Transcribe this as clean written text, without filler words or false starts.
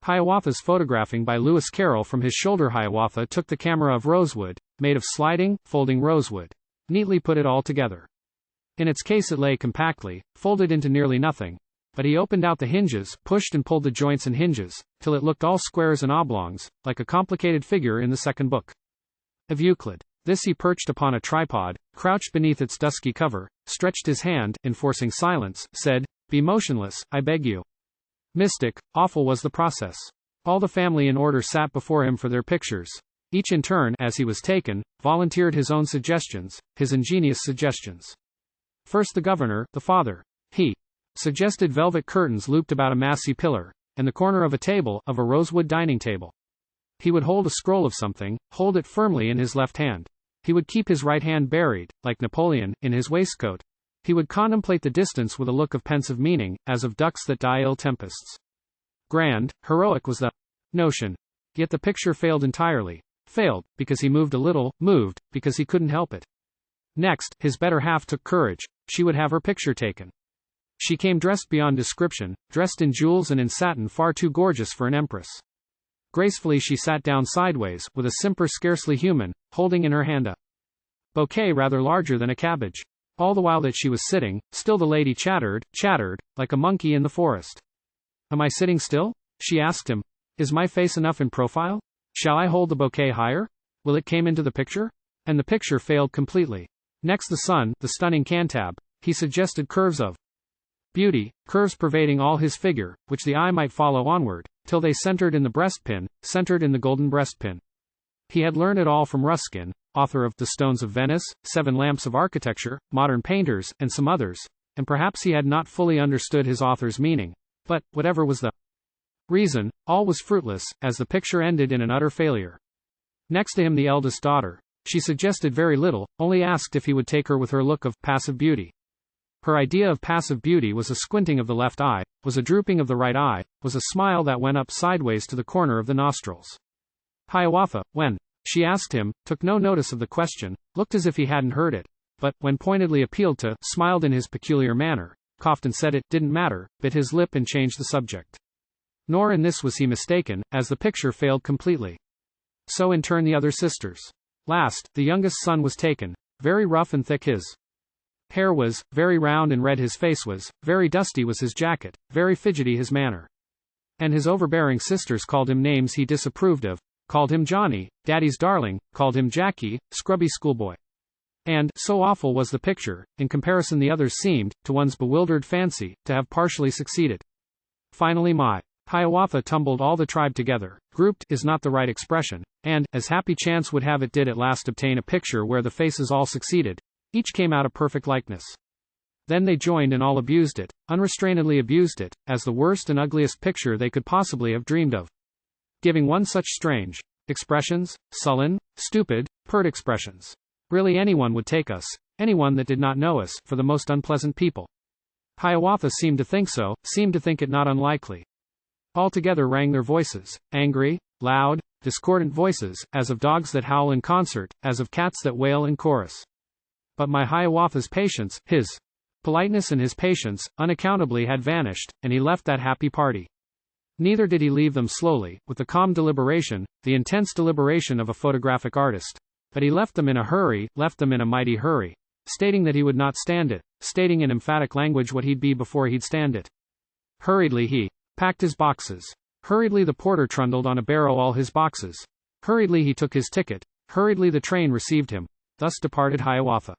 Hiawathas photographing by Lewis Carroll from his shoulder. Hiawatha took the camera of rosewood, made of sliding, folding rosewood. Neatly put it all together. In its case it lay compactly, folded into nearly nothing. But he opened out the hinges, pushed and pulled the joints and hinges, till it looked all squares and oblongs, like a complicated figure in the second book of Euclid. This he perched upon a tripod, crouched beneath its dusky cover, stretched his hand, enforcing silence, said, "Be motionless, I beg you." Mystic, awful was the process. All the family in order sat before him for their pictures. Each in turn, as he was taken, volunteered his own suggestions, his ingenious suggestions. First the governor, the father. He suggested velvet curtains looped about a massy pillar, and the corner of a table, of a rosewood dining table. He would hold a scroll of something, hold it firmly in his left hand. He would keep his right hand buried, like Napoleon, in his waistcoat. He would contemplate the distance with a look of pensive meaning, as of ducks that die ill tempests. Grand, heroic was the notion. Yet the picture failed entirely. Failed, because he moved a little, moved, because he couldn't help it. Next, his better half took courage. She would have her picture taken. She came dressed beyond description, dressed in jewels and in satin far too gorgeous for an empress. Gracefully she sat down sideways, with a simper scarcely human, holding in her hand a bouquet rather larger than a cabbage. All the while that she was sitting, still the lady chattered, like a monkey in the forest. "Am I sitting still?" she asked him. "Is my face enough in profile? Shall I hold the bouquet higher? Will it came into the picture?" And the picture failed completely. Next the sun, the stunning cantab. He suggested curves of beauty, curves pervading all his figure, which the eye might follow onward, till they centered in the breastpin, centered in the golden breastpin. He had learned it all from Ruskin, author of The Stones of Venice, 7 Lamps of Architecture, Modern Painters, and some others, and perhaps he had not fully understood his author's meaning. But, whatever was the reason, all was fruitless, as the picture ended in an utter failure. Next to him the eldest daughter. She suggested very little, only asked if he would take her with her look of passive beauty. Her idea of passive beauty was a squinting of the left eye, was a drooping of the right eye, was a smile that went up sideways to the corner of the nostrils. Hiawatha, when she asked him, took no notice of the question, looked as if he hadn't heard it, but, when pointedly appealed to, smiled in his peculiar manner, coughed and said it didn't matter, bit his lip and changed the subject. Nor in this was he mistaken, as the picture failed completely. So in turn the other sisters. Last, the youngest son was taken. Very rough and thick his hair was, very round and red his face was, very dusty was his jacket, very fidgety his manner. And his overbearing sisters called him names he disapproved of, called him Johnny, Daddy's darling, called him Jackie, scrubby schoolboy. And, so awful was the picture, in comparison the others seemed, to one's bewildered fancy, to have partially succeeded. Finally my Hiawatha tumbled all the tribe together, grouped is not the right expression, and, as happy chance would have it did at last obtain a picture where the faces all succeeded. Each came out a perfect likeness. Then they joined and all abused it, unrestrainedly abused it, as the worst and ugliest picture they could possibly have dreamed of. Giving one such strange expressions, sullen, stupid, pert expressions. Really anyone would take us, anyone that did not know us, for the most unpleasant people. Hiawatha seemed to think so, seemed to think it not unlikely. Altogether rang their voices, angry, loud, discordant voices, as of dogs that howl in concert, as of cats that wail in chorus. But my Hiawatha's patience, his politeness and his patience, unaccountably had vanished, and he left that happy party. Neither did he leave them slowly, with the calm deliberation, the intense deliberation of a photographic artist. But he left them in a hurry, left them in a mighty hurry, stating that he would not stand it, stating in emphatic language what he'd be before he'd stand it. Hurriedly he packed his boxes. Hurriedly the porter trundled on a barrow all his boxes. Hurriedly he took his ticket. Hurriedly the train received him. Thus departed Hiawatha.